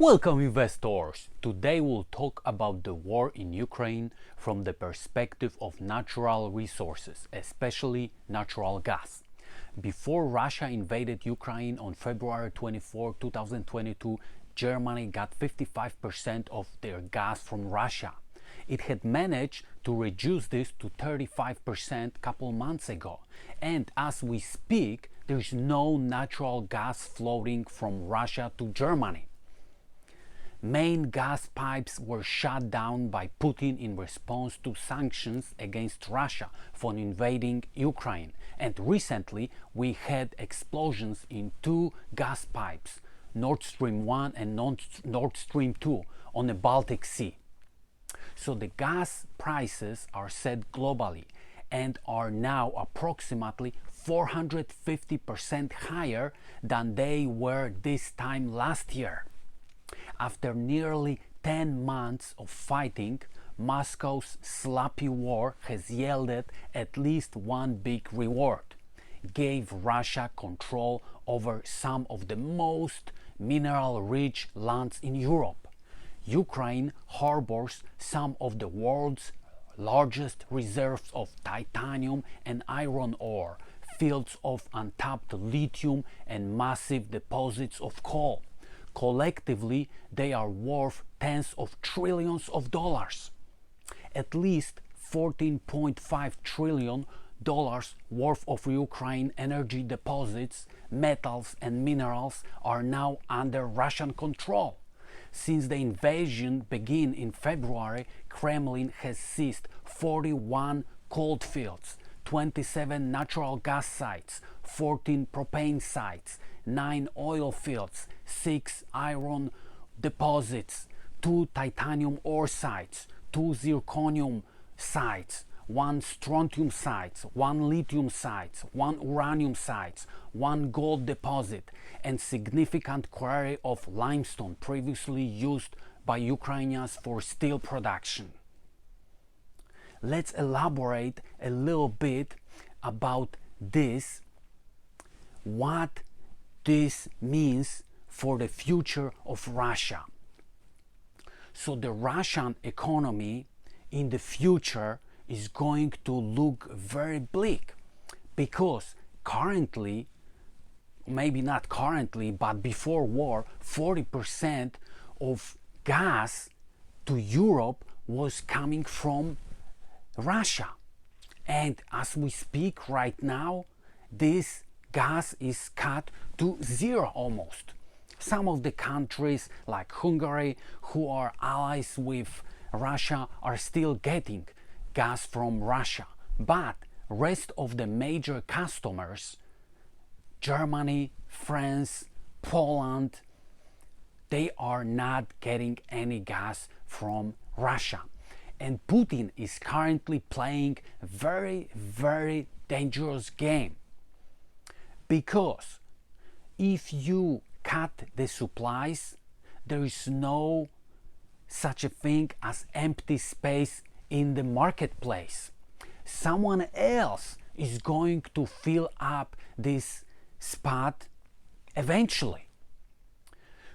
Welcome investors! Today we'll talk about the war in Ukraine from the perspective of natural resources, especially natural gas. Before Russia invaded Ukraine on February 24, 2022, Germany got 55% of their gas from Russia. It had managed to reduce this to 35% a couple months ago. And as we speak, there's no natural gas flowing from Russia to Germany. Main gas pipes were shut down by Putin in response to sanctions against Russia for invading Ukraine. And recently we had explosions in two gas pipes, Nord Stream 1 and Nord Stream 2, on the Baltic Sea. So the gas prices are set globally and are now approximately 450% higher than they were this time last year. After nearly 10 months of fighting, Moscow's sloppy war has yielded at least one big reward. Gave Russia control over some of the most mineral-rich lands in Europe. Ukraine harbors some of the world's largest reserves of titanium and iron ore, fields of untapped lithium and massive deposits of coal. Collectively, they are worth tens of trillions of dollars. At least $14.5 trillion worth of Ukraine energy deposits, metals and minerals are now under Russian control. Since the invasion began in February, Kremlin has seized 41 coal fields, 27 natural gas sites, 14 propane sites, 9 oil fields, 6 iron deposits, 2 titanium ore sites, 2 zirconium sites, 1 strontium sites, 1 lithium sites, 1 uranium sites, 1 gold deposit, and significant quarry of limestone previously used by Ukrainians for steel production. Let's elaborate a little bit about this, what this means for the future of Russia. So the Russian economy in the future is going to look very bleak, because currently, maybe not currently, but before war, 40% of gas to Europe was coming from Russia. And as we speak right now, this gas is cut to zero almost. Some of the countries like Hungary, who are allies with Russia, are still getting gas from Russia, but rest of the major customers, Germany, France, Poland, they are not getting any gas from Russia. And Putin is currently playing a very dangerous game, because if you cut the supplies, there is no such a thing as empty space in the marketplace. Someone else is going to fill up this spot eventually.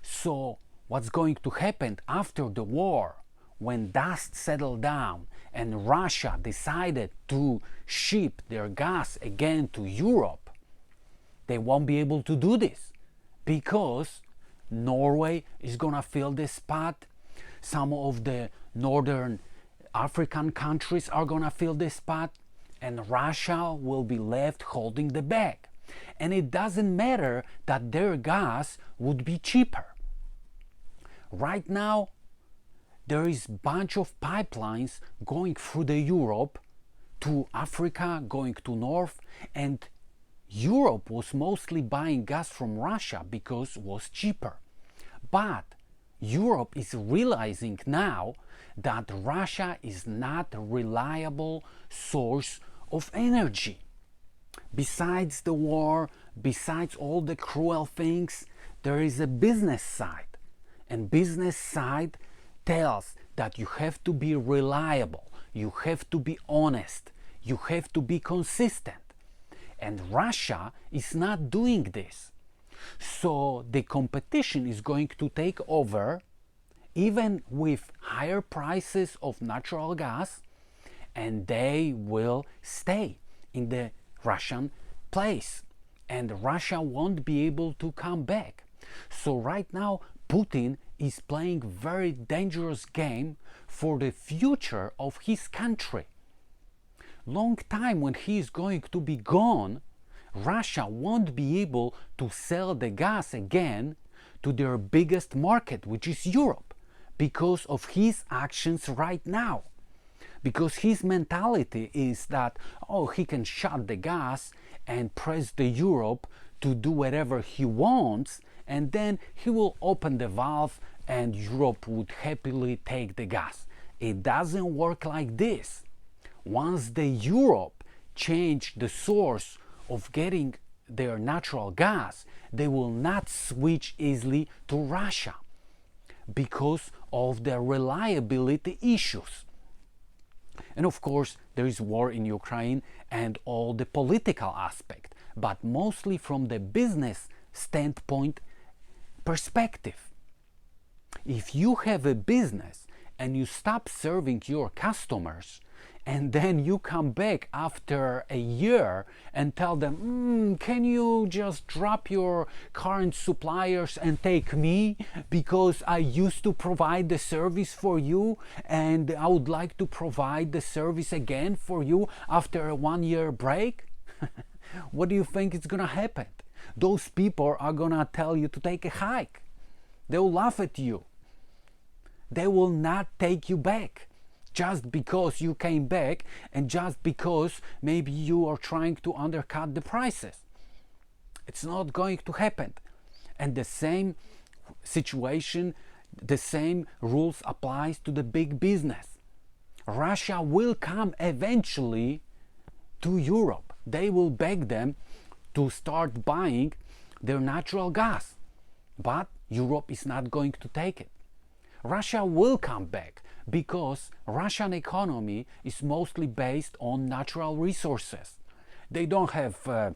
So what's going to happen after the war, when dust settled down and Russia decided to ship their gas again to Europe? They won't be able to do this, because Norway is gonna fill this spot, some of the northern African countries are gonna fill this spot, and Russia will be left holding the bag. And it doesn't matter that their gas would be cheaper. Right now, there is a bunch of pipelines going through the Europe to Africa, going to north, and Europe was mostly buying gas from Russia because it was cheaper. But Europe is realizing now that Russia is not a reliable source of energy. Besides the war, besides all the cruel things, there is a business side. And business side tells that you have to be reliable, you have to be honest, you have to be consistent. And Russia is not doing this. So the competition is going to take over, even with higher prices of natural gas, and they will stay in the Russian place, and Russia won't be able to come back. So right now Putin is playing very dangerous game for the future of his country. Long time when he is going to be gone, Russia won't be able to sell the gas again to their biggest market, which is Europe, because of his actions right now. Because his mentality is that, oh, he can shut the gas and press the Europe to do whatever he wants, and then he will open the valve and Europe would happily take the gas. It doesn't work like this. Once the Europe change the source of getting their natural gas, they will not switch easily to Russia because of the reliability issues. And of course there is war in Ukraine and all the political aspect, but mostly from the business standpoint perspective. If you have a business and you stop serving your customers, and then you come back after a year and tell them, can you just drop your current suppliers and take me, because I used to provide the service for you and I would like to provide the service again for you after a 1-year break? What do you think is gonna happen? Those people are gonna tell you to take a hike. They'll laugh at you. They will not take you back just because you came back and just because maybe you are trying to undercut the prices. It's not going to happen. And the same situation, the same rules applies to the big business. Russia will come eventually to Europe. They will beg them to start buying their natural gas, but Europe is not going to take it. Russia will come back because Russian economy is mostly based on natural resources. They don't have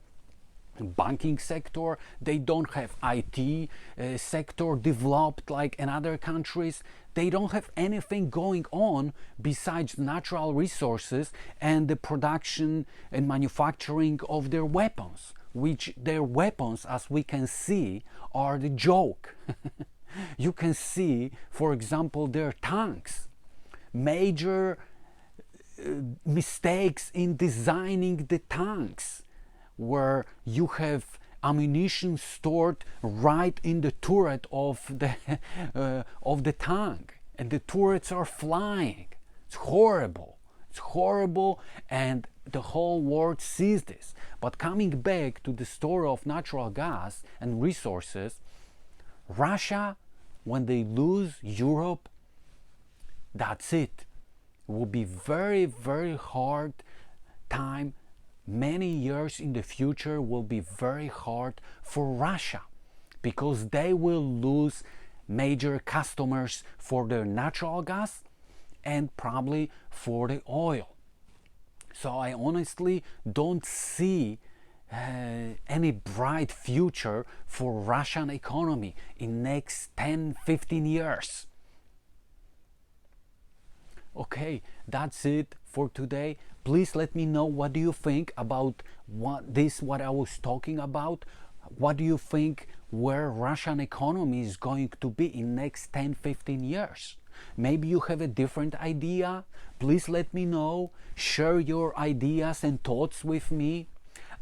banking sector, they don't have IT sector developed like in other countries. They don't have anything going on besides natural resources and the production and manufacturing of their weapons, which their weapons, as we can see, are the joke. You can see, for example, their tanks. Major mistakes in designing the tanks, where you have ammunition stored right in the turret of the tank, and the turrets are flying. It's horrible. It's horrible, and the whole world sees this. But coming back to the story of natural gas and resources, Russia, when they lose Europe, that's it. It will be very, very hard time. Many years in the future will be very hard for Russia, because they will lose major customers for their natural gas and probably for the oil. So I honestly don't see any bright future for Russian economy in next 10-15 years. Okay, that's it for today. Please let me know what do you think about what I was talking about. What do you think where Russian economy is going to be in next 10-15 years? Maybe you have a different idea. Please let me know. Share your ideas and thoughts with me.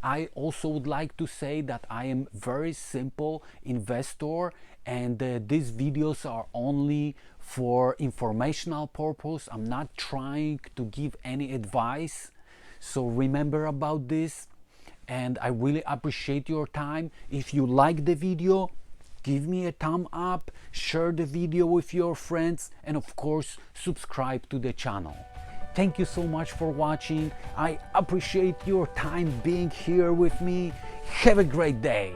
I also would like to say that I am very simple investor, and these videos are only for informational purpose. I'm not trying to give any advice, so remember about this. And I really appreciate your time. If you like the video, give me a thumb up, share the video with your friends, and of course subscribe to the channel. Thank you so much for watching. I appreciate your time being here with me. Have a great day.